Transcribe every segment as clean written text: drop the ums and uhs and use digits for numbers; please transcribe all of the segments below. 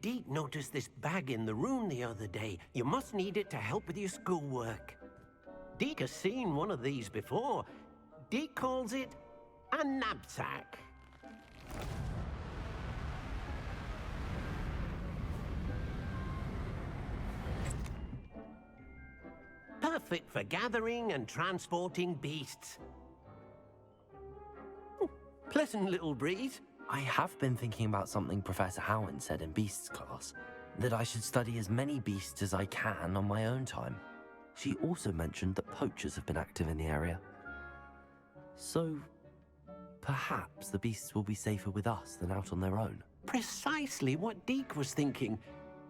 Deke noticed this bag in the room the other day. You must need it to help with your schoolwork. Deke has seen one of these before. Deke calls it a knapsack. Perfect for gathering and transporting beasts. Pleasant little breeze. I have been thinking about something Professor Howland said in Beasts class, that I should study as many beasts as I can on my own time. She also mentioned that poachers have been active in the area. So, perhaps the beasts will be safer with us than out on their own. Precisely what Deke was thinking.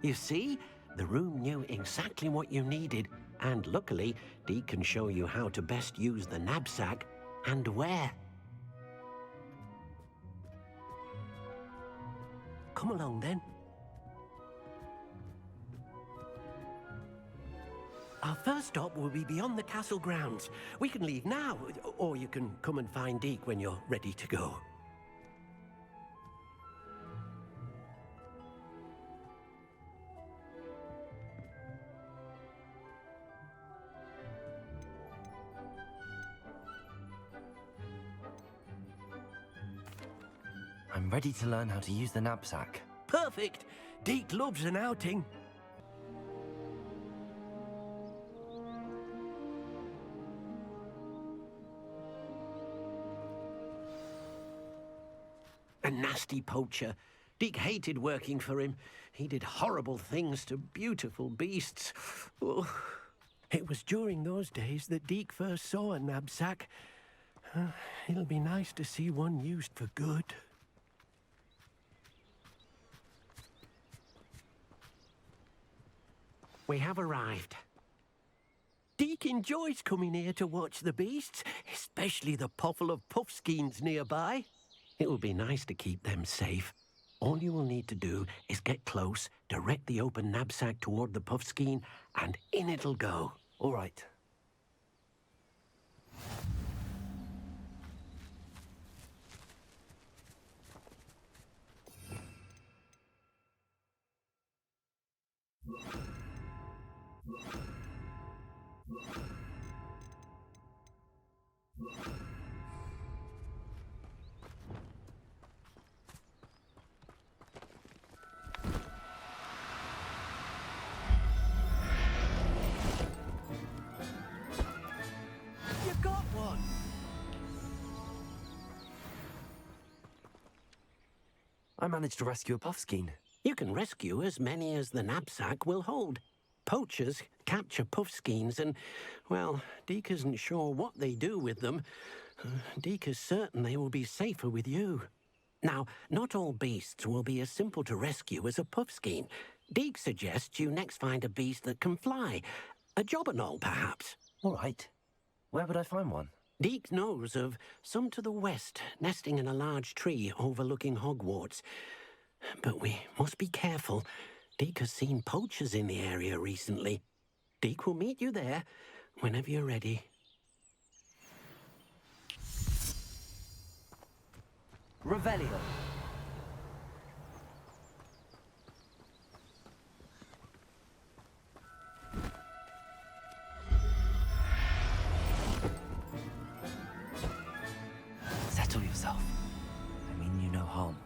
You see, the room knew exactly what you needed, and luckily, Deke can show you how to best use the knapsack and where. Come along, then. Our first stop will be beyond the castle grounds. We can leave now, or you can come and find Deke when you're ready to go. I'm ready to learn how to use the knapsack. Perfect! Deke loves an outing. A nasty poacher. Deke hated working for him. He did horrible things to beautiful beasts. Oh. It was during those days that Deke first saw a knapsack. It'll be nice to see one used for good. We have arrived. Deke enjoys coming here to watch the beasts, especially the potful of puffskeins nearby. It will be nice to keep them safe. All you will need to do is get close, direct the open knapsack toward the puffskein, and in it'll go. All right. You got one! I managed to rescue a puffskein. You can rescue as many as the knapsack will hold. Poachers capture puffskeins and, well, Deke isn't sure what they do with them. Deke is certain they will be safer with you. Now, not all beasts will be as simple to rescue as a puffskein. Deke suggests you next find a beast that can fly. A jobberknoll, perhaps. All right. Where would I find one? Deke knows of some to the west, nesting in a large tree overlooking Hogwarts. But we must be careful. Deke has seen poachers in the area recently. Deke will meet you there whenever you're ready. Revelio. Settle yourself. I mean you no harm.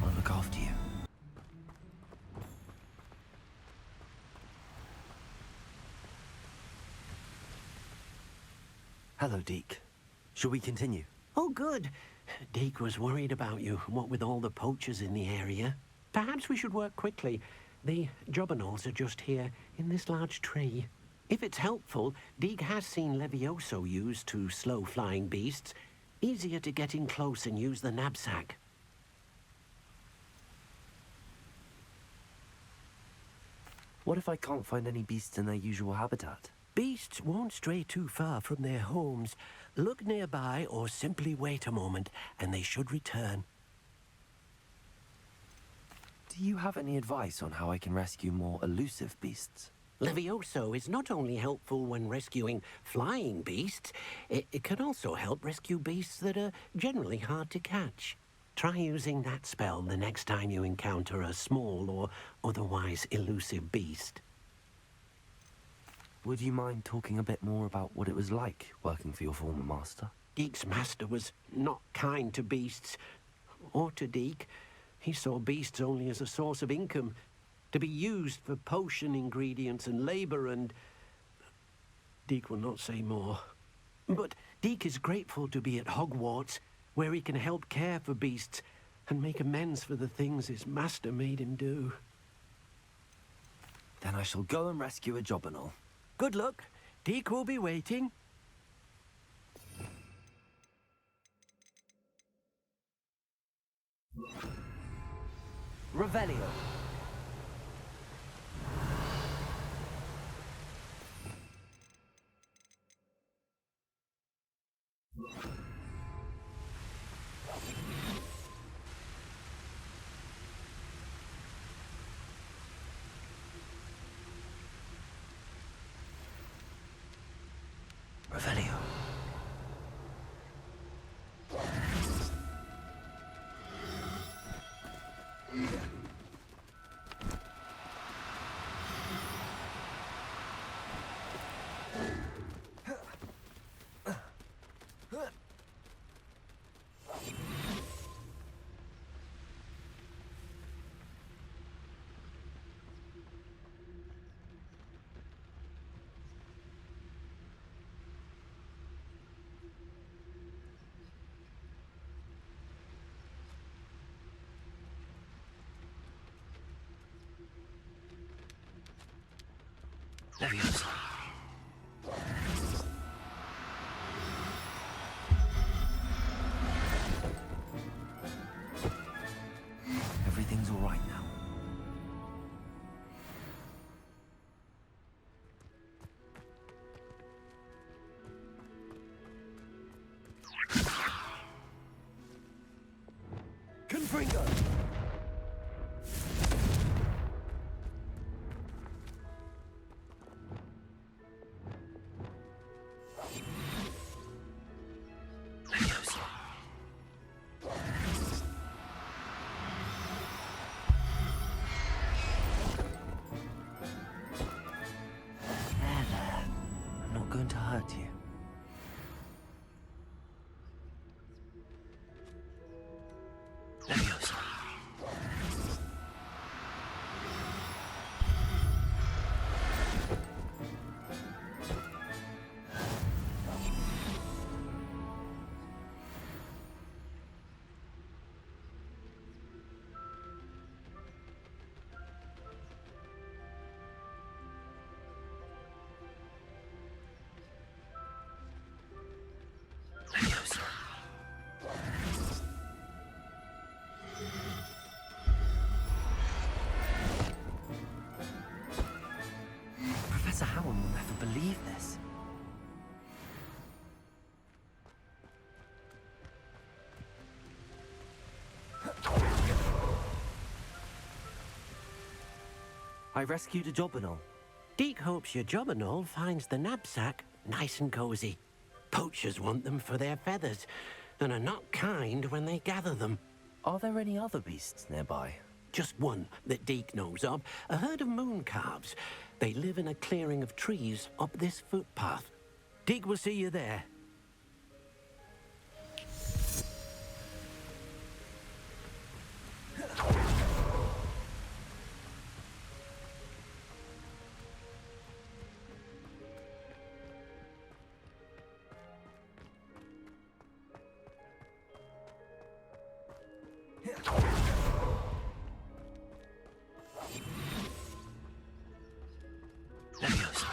I'll look after you. Hello, Deke. Shall we continue? Oh, good. Deke was worried about you, what with all the poachers in the area. Perhaps we should work quickly. The jobberknolls are just here, in this large tree. If it's helpful, Deke has seen Levioso used to slow flying beasts. Easier to get in close and use the knapsack. What if I can't find any beasts in their usual habitat? Beasts won't stray too far from their homes. Look nearby or simply wait a moment, and they should return. Do you have any advice on how I can rescue more elusive beasts? Levioso is not only helpful when rescuing flying beasts, it can also help rescue beasts that are generally hard to catch. Try using that spell the next time you encounter a small or otherwise elusive beast. Would you mind talking a bit more about what it was like working for your former master? Deek's master was not kind to beasts, or to Deek. He saw beasts only as a source of income, to be used for potion ingredients and labor, and Deek will not say more. But Deek is grateful to be at Hogwarts, where he can help care for beasts and make amends for the things his master made him do. Then I shall go and rescue a Jobberknoll. Good luck. Deek will be waiting. Revelio. Revelio. Leviosa. Everything's all right now. Confringo! Going to hurt you. Leviosa. Professor Howard will never believe this. I rescued a Jobberknoll. Deek hopes your Jobberknoll finds the knapsack nice and cozy. Poachers want them for their feathers, and are not kind when they gather them. Are there any other beasts nearby? Just one that Deek knows of, a herd of moon calves. They live in a clearing of trees up this footpath. Deek will see you there. Leviosa.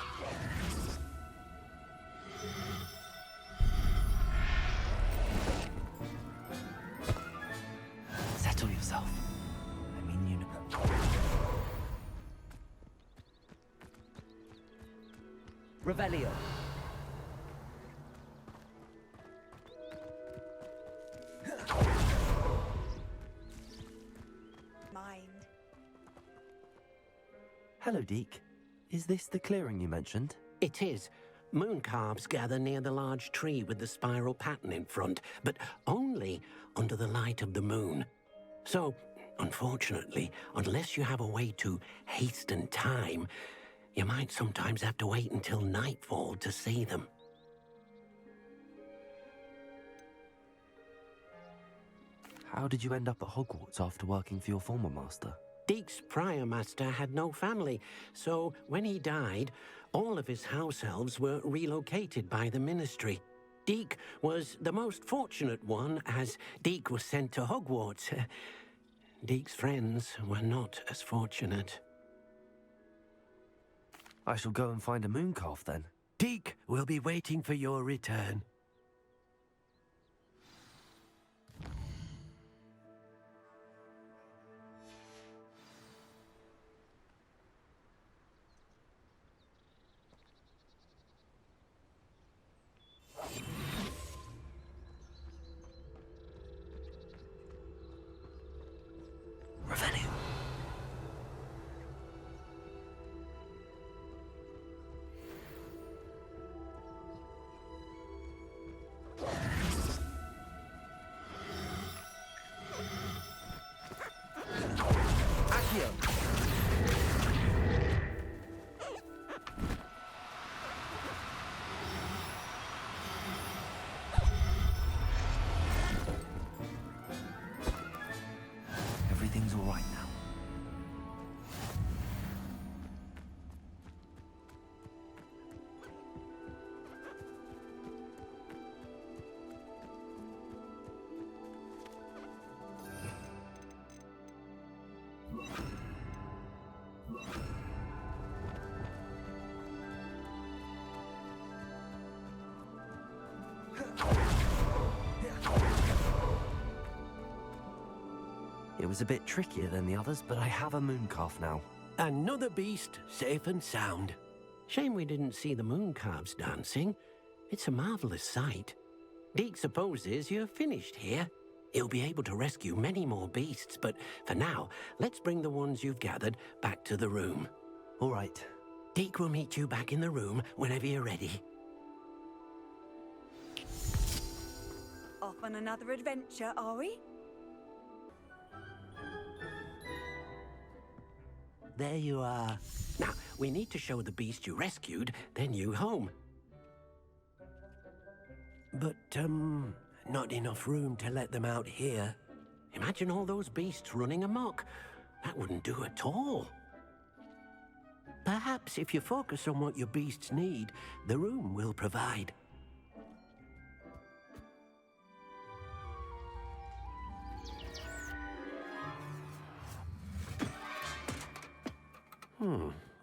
Settle yourself. I mean, you know. Revelio. Mind. Hello, Deke. Is this the clearing you mentioned? It is. Moon calves gather near the large tree with the spiral pattern in front, but only under the light of the moon. So, unfortunately, unless you have a way to hasten time, you might sometimes have to wait until nightfall to see them. How did you end up at Hogwarts after working for your former master? Deke's prior master had no family, so when he died, all of his house elves were relocated by the ministry. Deke was the most fortunate one, as Deke was sent to Hogwarts. Deke's friends were not as fortunate. I shall go and find a moon calf then. Deke will be waiting for your return. Revelio. Everything's all right now. It was a bit trickier than the others, but I have a moon calf now. Another beast, safe and sound. Shame we didn't see the moon calves dancing. It's a marvelous sight. Deke supposes you're finished here. He'll be able to rescue many more beasts, but for now, let's bring the ones you've gathered back to the room. All right. Deke will meet you back in the room whenever you're ready. Off on another adventure, are we? There you are. Now, we need to show the beast you rescued their new home. But, not enough room to let them out here. Imagine all those beasts running amok. That wouldn't do at all. Perhaps if you focus on what your beasts need, the room will provide.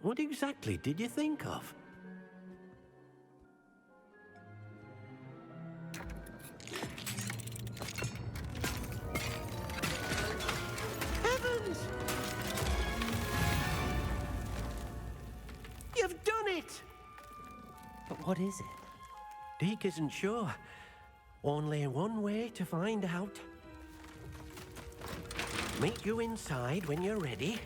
What exactly did you think of? Heavens! You've done it! But what is it? Deke isn't sure. Only one way to find out. Meet you inside when you're ready.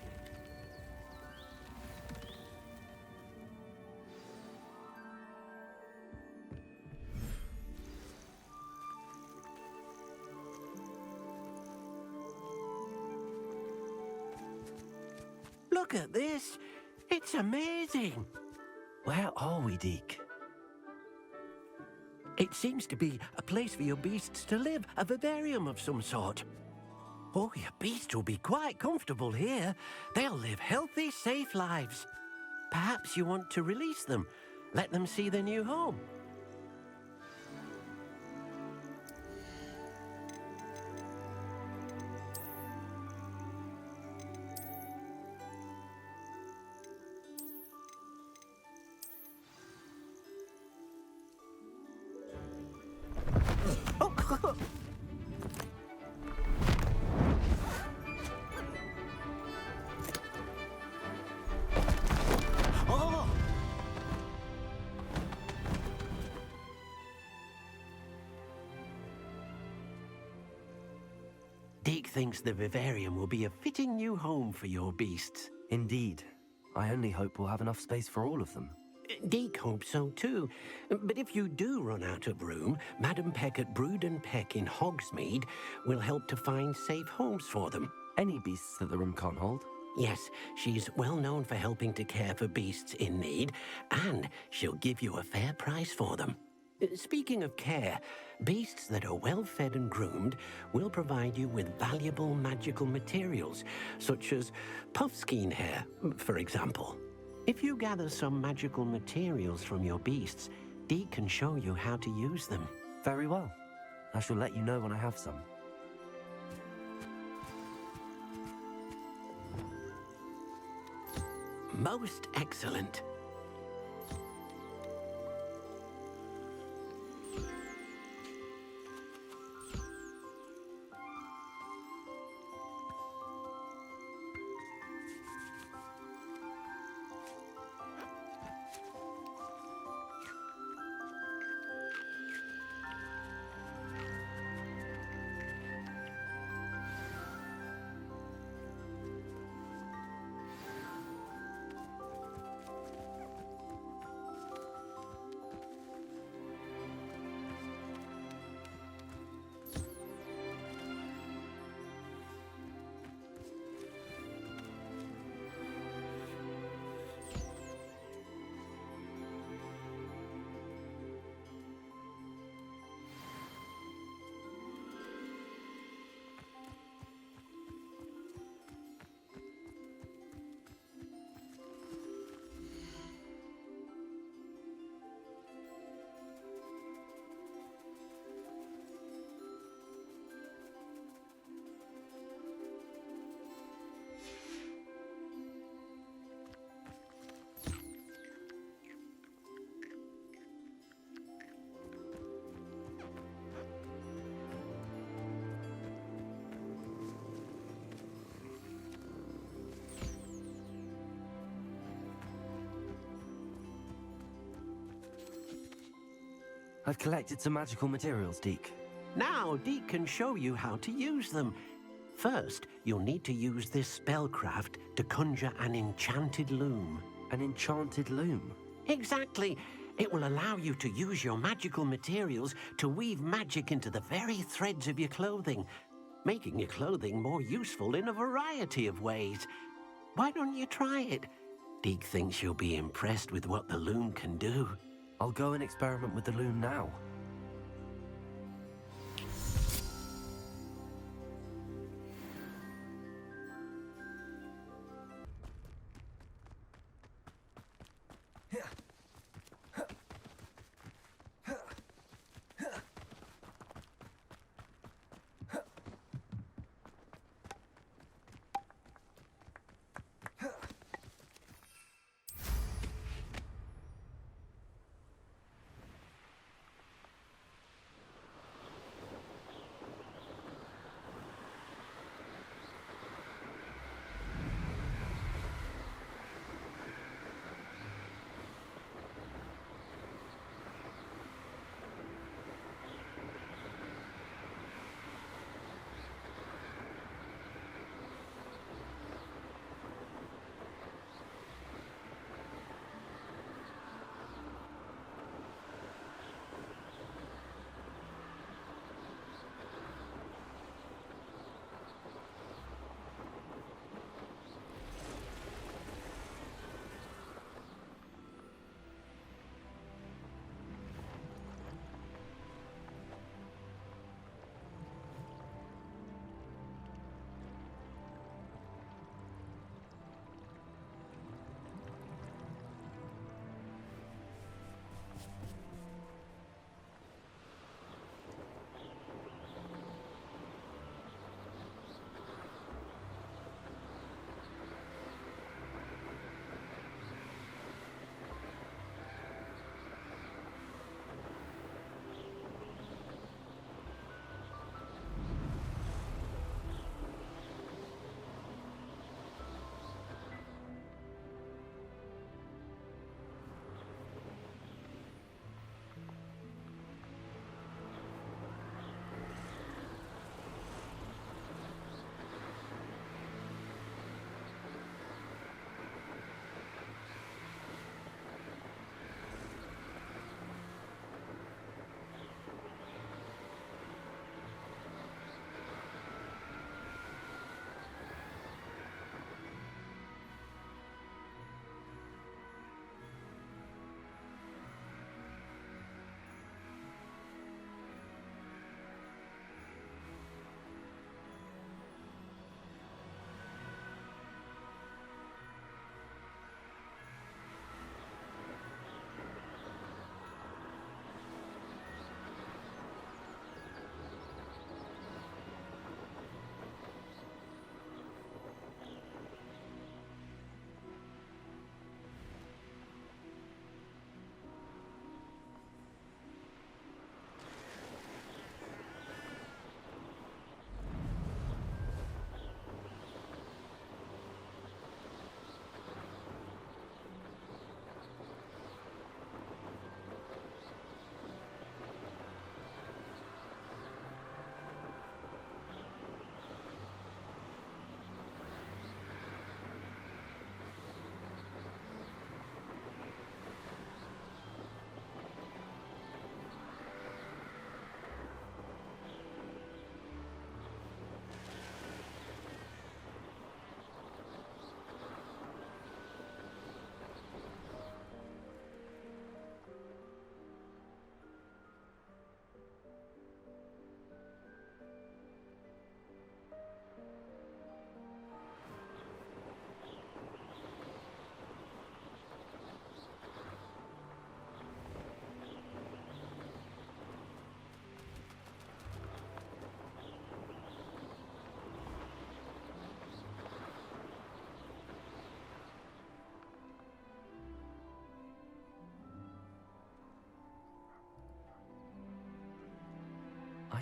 Look at this. It's amazing. Where are we, Deke? It seems to be a place for your beasts to live, a vivarium of some sort. Oh, your beasts will be quite comfortable here. They'll live healthy, safe lives. Perhaps you want to release them, let them see their new home. thinks the vivarium will be a fitting new home for your beasts. Indeed. I only hope we'll have enough space for all of them. Deke hopes so too. But if you do run out of room, Madam Peck at Brood and Peck in Hogsmeade will help to find safe homes for them. Any beasts that the room can't hold? Yes, she's well known for helping to care for beasts in need, and she'll give you a fair price for them. Speaking of care, beasts that are well fed and groomed will provide you with valuable magical materials, such as puffskein hair, for example. If you gather some magical materials from your beasts, Dee can show you how to use them. Very well. I shall let you know when I have some. Most excellent. I've collected some magical materials, Deke. Now Deke can show you how to use them. First, you'll need to use this spellcraft to conjure an enchanted loom. An enchanted loom? Exactly. It will allow you to use your magical materials to weave magic into the very threads of your clothing, making your clothing more useful in a variety of ways. Why don't you try it? Deke thinks you'll be impressed with what the loom can do. I'll go and experiment with the loom now.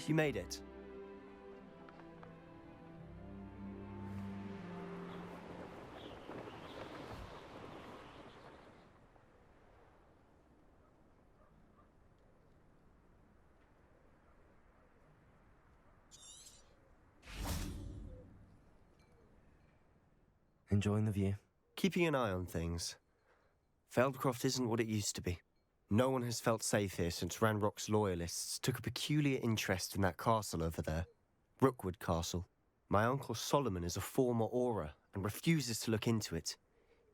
You made it. Enjoying the view? Keeping an eye on things. Feldcroft isn't what it used to be. No one has felt safe here since Ranrock's loyalists took a peculiar interest in that castle over there. Rookwood Castle. My uncle Solomon is a former Auror and refuses to look into it,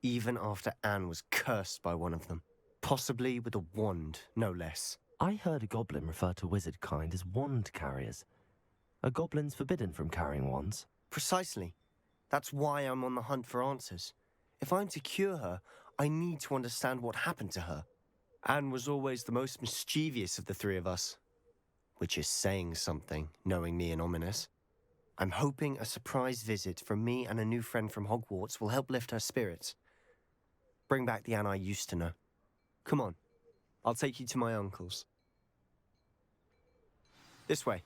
even after Anne was cursed by one of them. Possibly with a wand, no less. I heard a goblin refer to wizard kind as wand carriers. Are goblins forbidden from carrying wands? Precisely. That's why I'm on the hunt for answers. If I'm to cure her, I need to understand what happened to her. Anne was always the most mischievous of the three of us. Which is saying something, knowing me and Ominous. I'm hoping a surprise visit from me and a new friend from Hogwarts will help lift her spirits. Bring back the Anne I used to know. Come on, I'll take you to my uncle's. This way.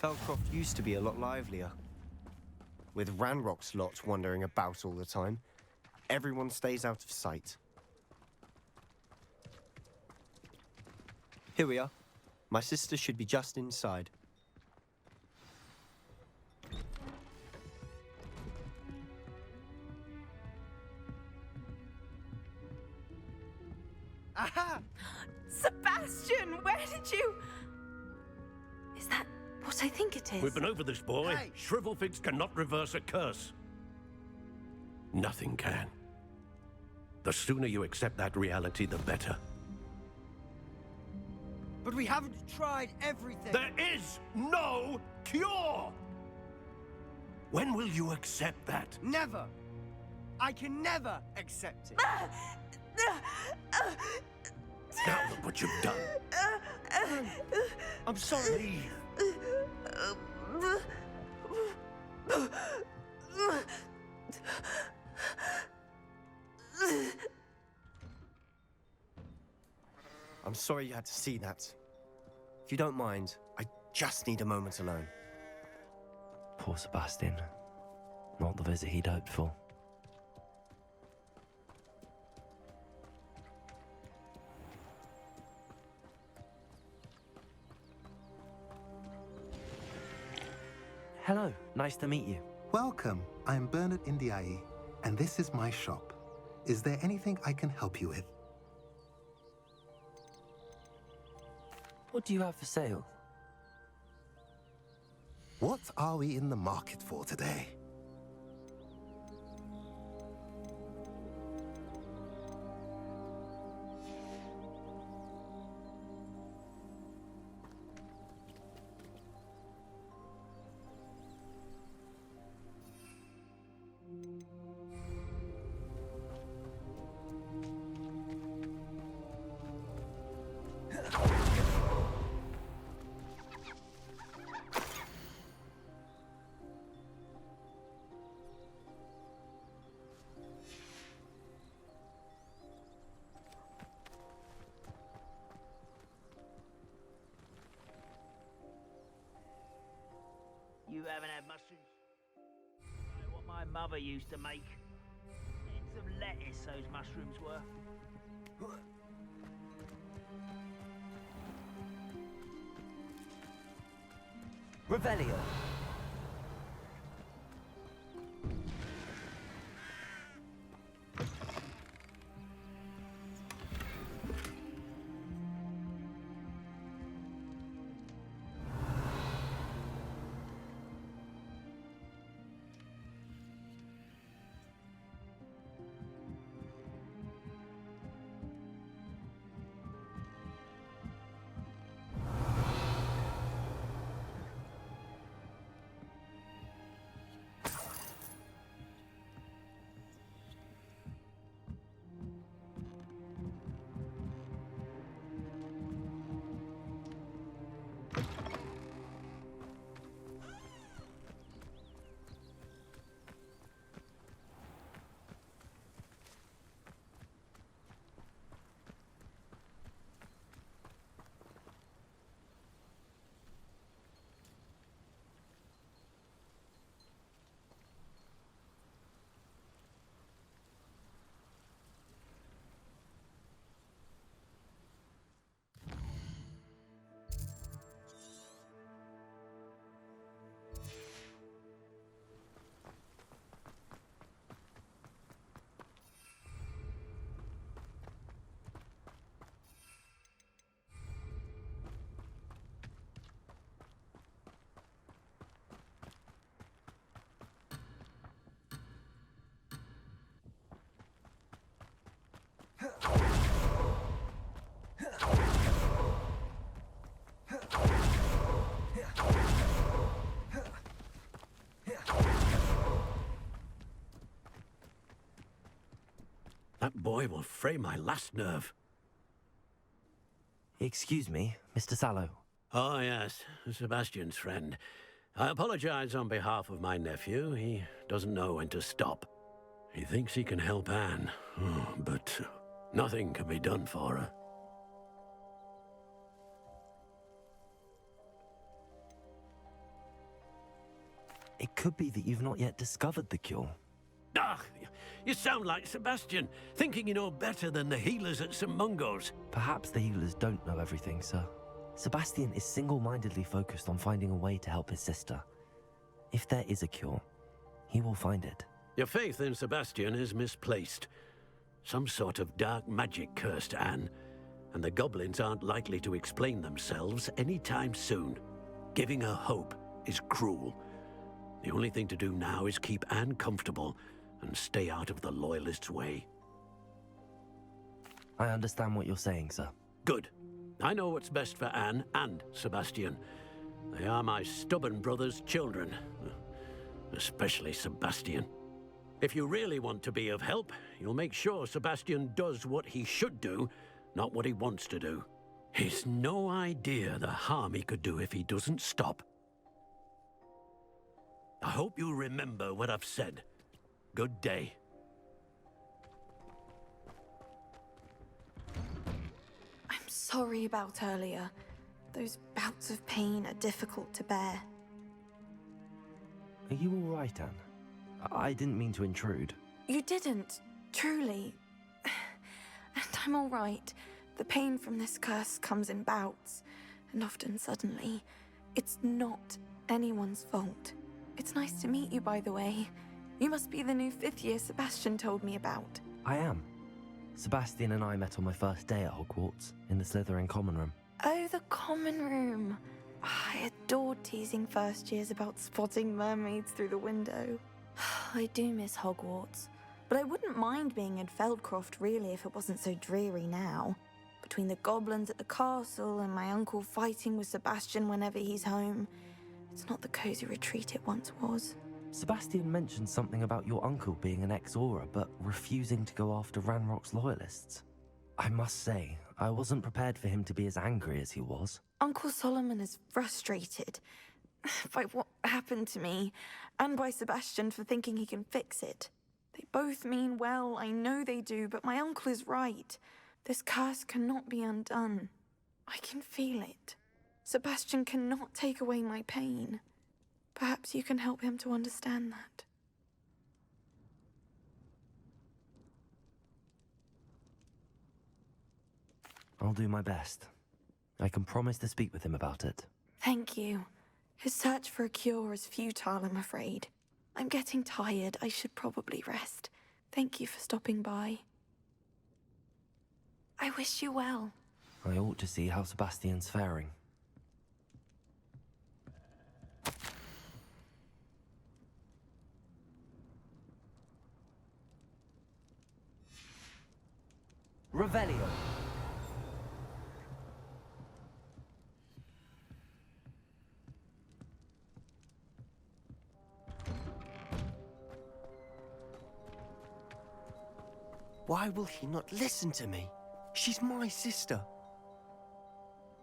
Feldcroft used to be a lot livelier. With Ranrock's lot wandering about all the time, everyone stays out of sight. Here we are. My sister should be just inside. Aha! Sebastian, where did you... Is that what I think it is? We've been over this, boy. Hey! Shrivelfigs cannot reverse a curse. Nothing can. The sooner you accept that reality, the better. But we haven't tried everything. There is no cure! When will you accept that? Never. I can never accept it. Now look what you've done. I'm sorry. I'm sorry you had to see that. If you don't mind, I just need a moment alone. Poor Sebastian. Not the visit he'd hoped for. Hello, nice to meet you. Welcome. I'm Bernard Indiai, and this is my shop. Is there anything I can help you with? What do you have for sale? What are we in the market for today? You haven't had mushrooms? You know what my mother used to make? Heads of lettuce those mushrooms were. Revelio. That boy will fray my last nerve. Excuse me, Mr. Селлоу. Oh, yes, Sebastian's friend. I apologize on behalf of my nephew. He doesn't know when to stop. He thinks he can help Anne, but nothing can be done for her. It could be that you've not yet discovered the cure. Ah, you sound like Sebastian, thinking you know better than the healers at St. Mungo's. Perhaps the healers don't know everything, sir. Sebastian is single-mindedly focused on finding a way to help his sister. If there is a cure, he will find it. Your faith in Sebastian is misplaced. Some sort of dark magic cursed Anne, and the goblins aren't likely to explain themselves anytime soon. Giving her hope is cruel. The only thing to do now is keep Anne comfortable and stay out of the Loyalists' way. I understand what you're saying, sir. Good. I know what's best for Anne and Sebastian. They are my stubborn brother's children. Especially Sebastian. If you really want to be of help, you'll make sure Sebastian does what he should do, not what he wants to do. He's no idea the harm he could do if he doesn't stop. I hope you remember what I've said. Good day. I'm sorry about earlier. Those bouts of pain are difficult to bear. Are you all right, Anne? I didn't mean to intrude. You didn't, truly. And I'm all right. The pain from this curse comes in bouts, and often suddenly. It's not anyone's fault. It's nice to meet you, by the way. You must be the new 5th year Sebastian told me about. I am. Sebastian and I met on my first day at Hogwarts, in the Slitherine common room. Oh, the common room. I adored teasing first years about spotting mermaids through the window. I do miss Hogwarts, but I wouldn't mind being in Feldcroft really if it wasn't so dreary now. Between the goblins at the castle and my uncle fighting with Sebastian whenever he's home, it's not the cozy retreat it once was. Sebastian mentioned something about your uncle being an ex-Auror, but refusing to go after Ranrock's loyalists. I must say, I wasn't prepared for him to be as angry as he was. Uncle Solomon is frustrated by what happened to me, and by Sebastian for thinking he can fix it. They both mean well, I know they do, but my uncle is right. This curse cannot be undone. I can feel it. Sebastian cannot take away my pain. Perhaps you can help him to understand that. I'll do my best. I can promise to speak with him about it. Thank you. His search for a cure is futile, I'm afraid. I'm getting tired. I should probably rest. Thank you for stopping by. I wish you well. I ought to see how Sebastian's faring. Revelio. Why will he not listen to me? She's my sister.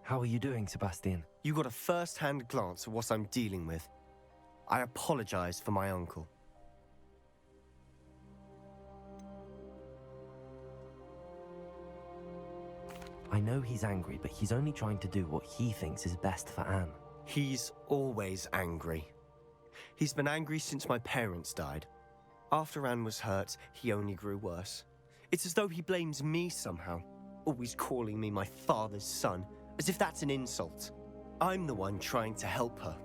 How are you doing, Sebastian? You got a first-hand glance at what I'm dealing with. I apologize for my uncle. I know he's angry, but he's only trying to do what he thinks is best for Anne. He's always angry. He's been angry since my parents died. After Anne was hurt, he only grew worse. It's as though he blames me somehow, always calling me my father's son, as if that's an insult. I'm the one trying to help her.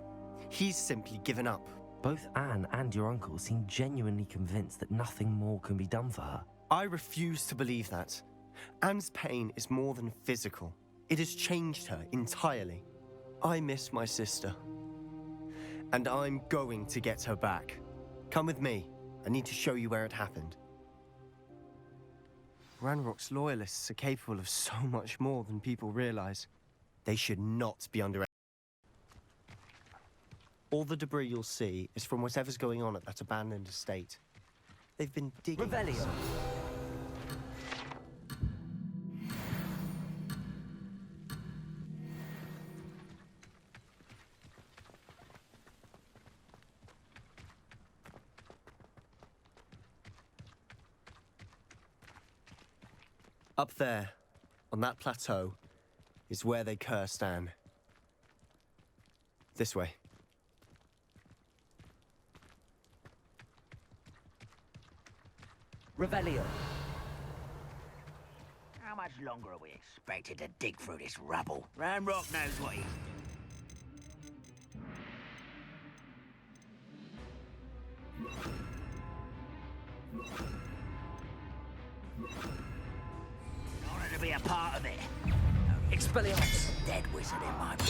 He's simply given up. Both Anne and your uncle seem genuinely convinced that nothing more can be done for her. I refuse to believe that. Anne's pain is more than physical. It has changed her entirely. I miss my sister. And I'm going to get her back. Come with me. I need to show you where it happened. Ranrock's loyalists are capable of so much more than people realize. They should not be underestimated. All the debris you'll see is from whatever's going on at that abandoned estate. They've been digging. Revelio. Up there, on that plateau, is where they cursed Anne. This way. Revelio. How much longer are we expected to dig through this rubble? Ramrock knows what he... I wanted to be a part of it. Expelliarmus. Dead wizard in my book.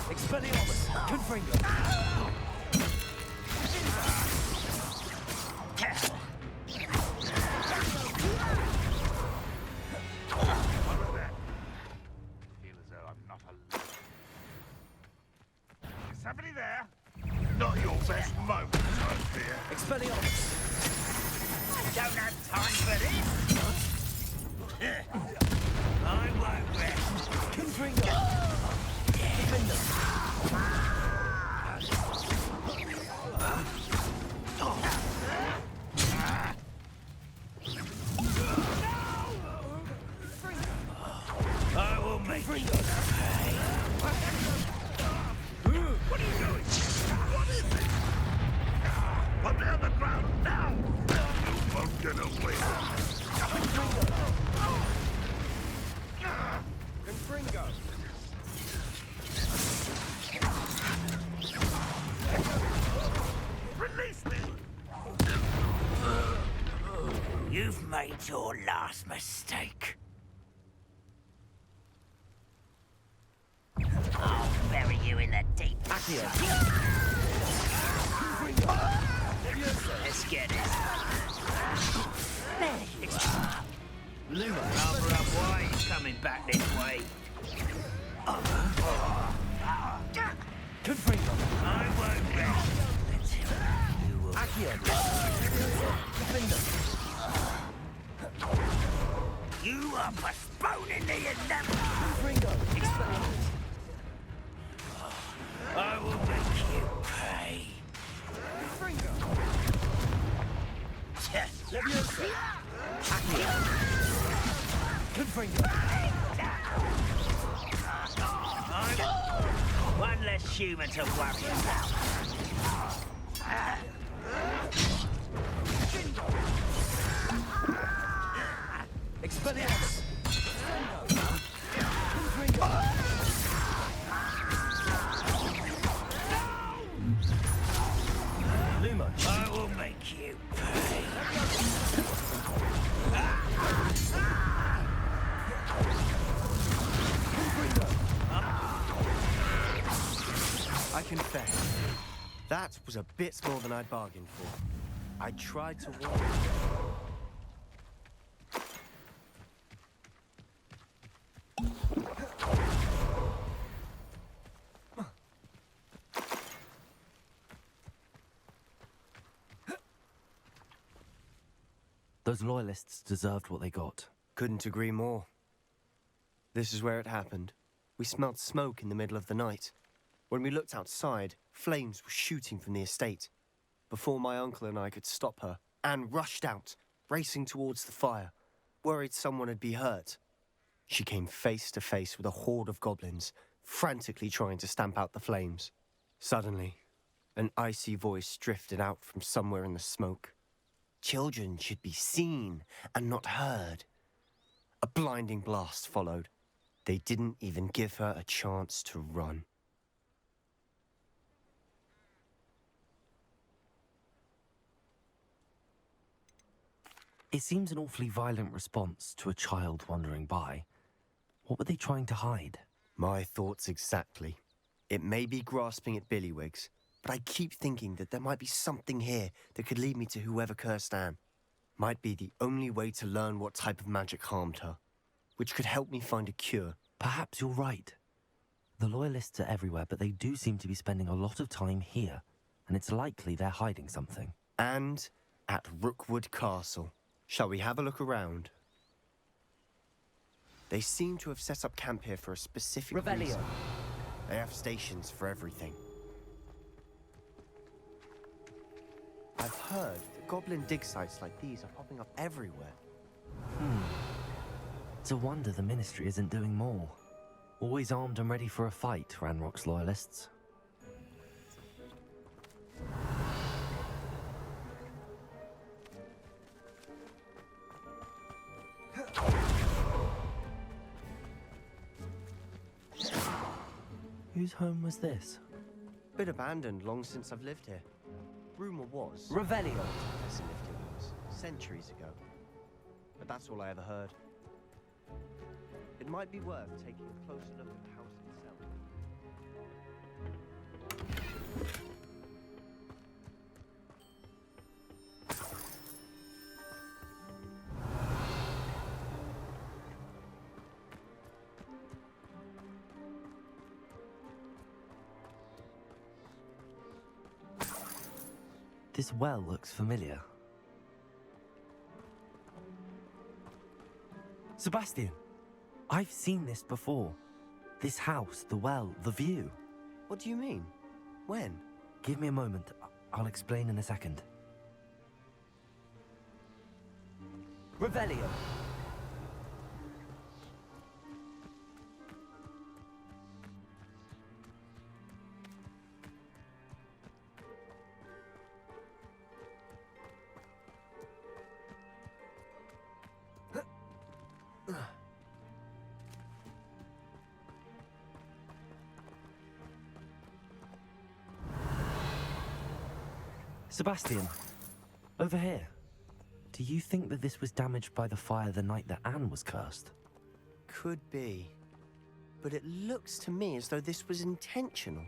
Expelliarmus. Confringo. Feel as though I'm not alone. Is somebody there? Not your best moment, I fear. Expelliarmus. I don't have time for this. I won't rest. Confringo. Defender. I will make you pay. What are you doing? What is it? Put me on the ground now! You won't get away. Confringo. Release me! You've made your last mistake. I'll bury you in the deep. Let's get it. Luma. Cover up why he's coming back this way. Confringo. I won't rest until you will. Accio. Defender. You are postponing the inevitable. Confringo. Expelliarmus. I will make you pay. Leviosa. Accio. Confringo. One less human to worry about. Expelliarmus. Confringo. Luma. I will make you pay. I confess, that was a bit more than I'd bargained for. I tried to warn you. Those loyalists deserved what they got. Couldn't agree more. This is where it happened. We smelled smoke in the middle of the night. When we looked outside, flames were shooting from the estate. Before my uncle and I could stop her, Anne rushed out, racing towards the fire, worried someone had been hurt. She came face to face with a horde of goblins, frantically trying to stamp out the flames. Suddenly, an icy voice drifted out from somewhere in the smoke. Children should be seen and not heard. A blinding blast followed. They didn't even give her a chance to run. It seems an awfully violent response to a child wandering by. What were they trying to hide? My thoughts exactly. It may be grasping at Billywigs, but I keep thinking that there might be something here that could lead me to whoever cursed Anne. Might be the only way to learn what type of magic harmed her, which could help me find a cure. Perhaps you're right. The loyalists are everywhere, but they do seem to be spending a lot of time here, and it's likely they're hiding something. And at Rookwood Castle. Shall we have a look around? They seem to have set up camp here for a specific reason. They have stations for everything. I've heard that goblin dig sites like these are popping up everywhere. It's a wonder the Ministry isn't doing more. Always armed and ready for a fight, Ranrock's loyalists. Whose home was this? Been abandoned long since I've lived here. Rumor was Revelio. Professor lived here once, centuries ago. But that's all I ever heard. It might be worth taking a closer look at the house itself. This well looks familiar. Sebastian, I've seen this before. This house, the well, the view. What do you mean? When? Give me a moment. I'll explain in a second. Revelio. Sebastian, over here. Do you think that this was damaged by the fire the night that Anne was cursed? Could be. But it looks to me as though this was intentional.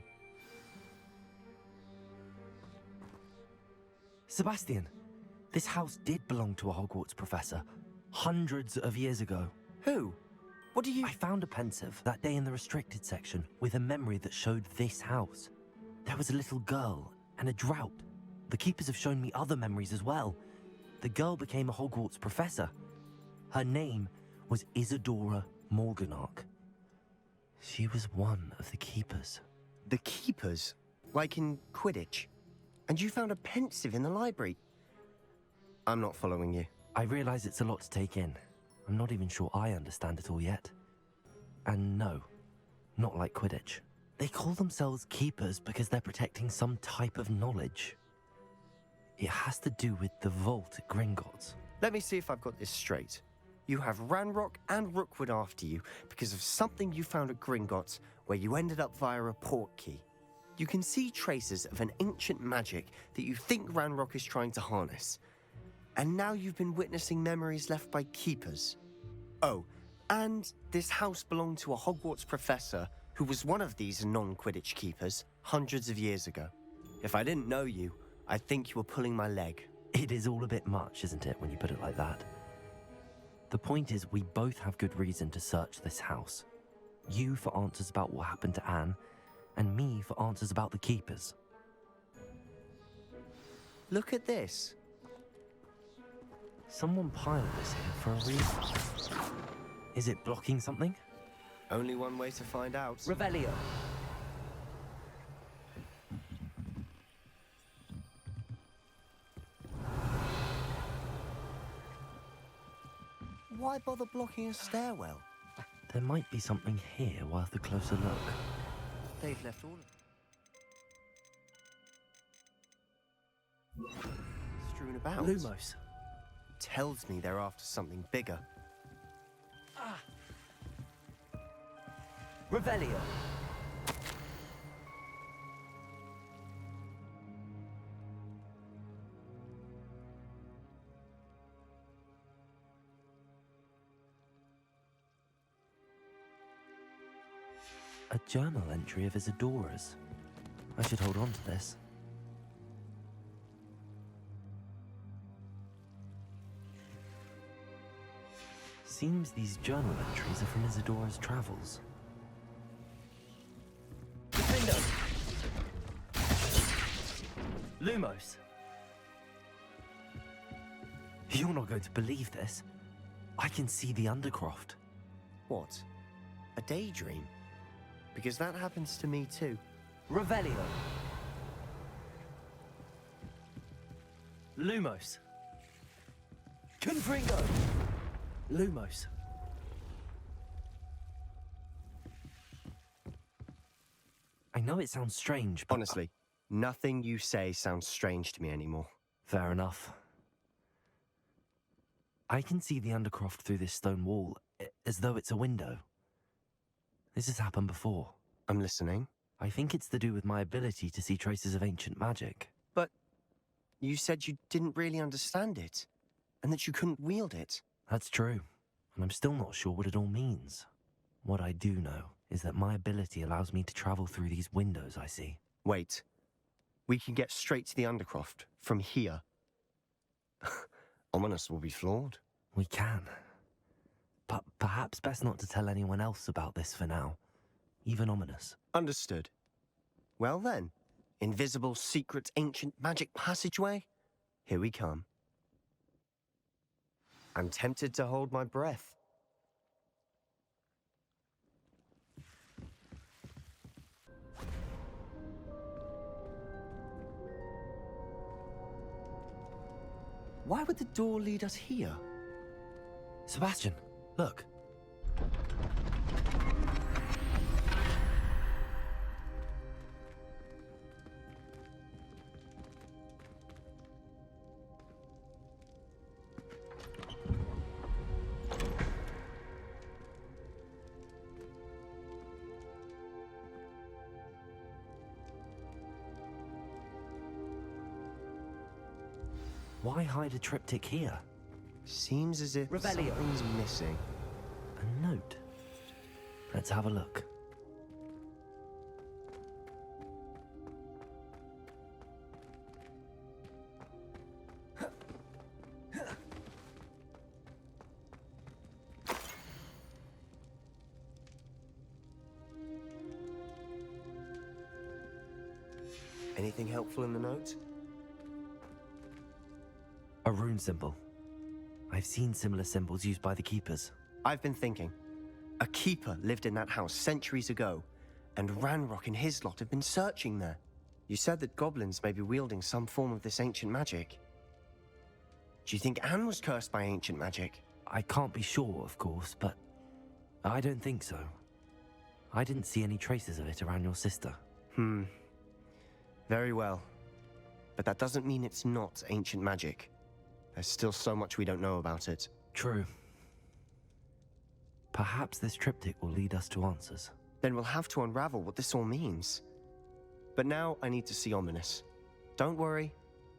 Sebastian, this house did belong to a Hogwarts professor, hundreds of years ago. Who? What do you... I found a pensive that day in the restricted section with a memory that showed this house. There was a little girl and a drought. The keepers have shown me other memories as well. The girl became a Hogwarts professor. Her name was Isadora Morganach. She was one of the keepers. The keepers? Like in Quidditch? And you found a pensive in the library? I'm not following you. I realize it's a lot to take in. I'm not even sure I understand it all yet. And no, not like Quidditch. They call themselves keepers because they're protecting some type of knowledge. It has to do with the vault at Gringotts. Let me see if I've got this straight. You have Ranrock and Rookwood after you because of something you found at Gringotts where you ended up via a portkey. You can see traces of an ancient magic that you think Ranrock is trying to harness. And now you've been witnessing memories left by keepers. Oh, and this house belonged to a Hogwarts professor who was one of these non-Quidditch keepers hundreds of years ago. If I didn't know you, I'd think you were pulling my leg. It is all a bit much, isn't it, when you put it like that? The point is, we both have good reason to search this house. You for answers about what happened to Anne, and me for answers about the keepers. Look at this. Someone piled this here for a reason. Is it blocking something? Only one way to find out. Revelio. Why bother blocking a stairwell? There might be something here worth a closer look. They've left all of strewn about. Lumos. Tells me they're after something bigger. Revelio. A journal entry of Isadora's. I should hold on to this. Seems these journal entries are from Isadora's travels. Window! Lumos! You're not going to believe this. I can see the Undercroft. What? A daydream? Because that happens to me too. Revelio. Lumos. Confringo. Lumos. I know it sounds strange, but... Honestly, nothing you say sounds strange to me anymore. Fair enough. I can see the Undercroft through this stone wall, as though it's a window. This has happened before. I'm listening. I think it's to do with my ability to see traces of ancient magic. But you said you didn't really understand it, and that you couldn't wield it. That's true, and I'm still not sure what it all means. What I do know is that my ability allows me to travel through these windows I see. Wait. We can get straight to the Undercroft from here. Ominous will be flawed. We can. But perhaps best not to tell anyone else about this for now. Even Ominous. Understood. Well then, invisible, secret, ancient magic passageway? Here we come. I'm tempted to hold my breath. Why would the door lead us here? Sebastian, look. Why hide a triptych here? Seems as if Revelio. something's missing. A note. Let's have a look. Anything helpful in the note? A rune symbol. I've seen similar symbols used by the keepers. I've been thinking. A keeper lived in that house centuries ago, and Ranrock and his lot have been searching there. You said that goblins may be wielding some form of this ancient magic. Do you think Anne was cursed by ancient magic? I can't be sure, of course, but I don't think so. I didn't see any traces of it around your sister. Very well. But that doesn't mean it's not ancient magic. There's still so much we don't know about it. True. Perhaps this triptych will lead us to answers. Then we'll have to unravel what this all means. But now I need to see Ominous. Don't worry,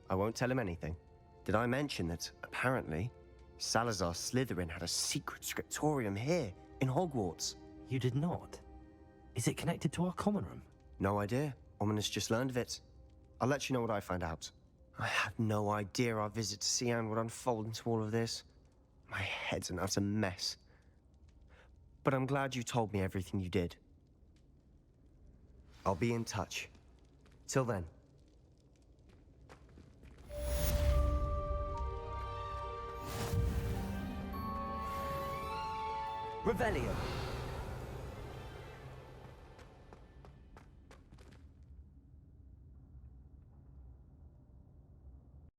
I won't tell him anything. Did I mention that, apparently, Salazar Slitherine had a secret scriptorium here, in Hogwarts? You did not? Is it connected to our common room? No idea. Ominous just learned of it. I'll let you know what I find out. I had no idea our visit to see Anne would unfold into all of this. My head's an utter mess. But I'm glad you told me everything you did. I'll be in touch. Till then. Revelio.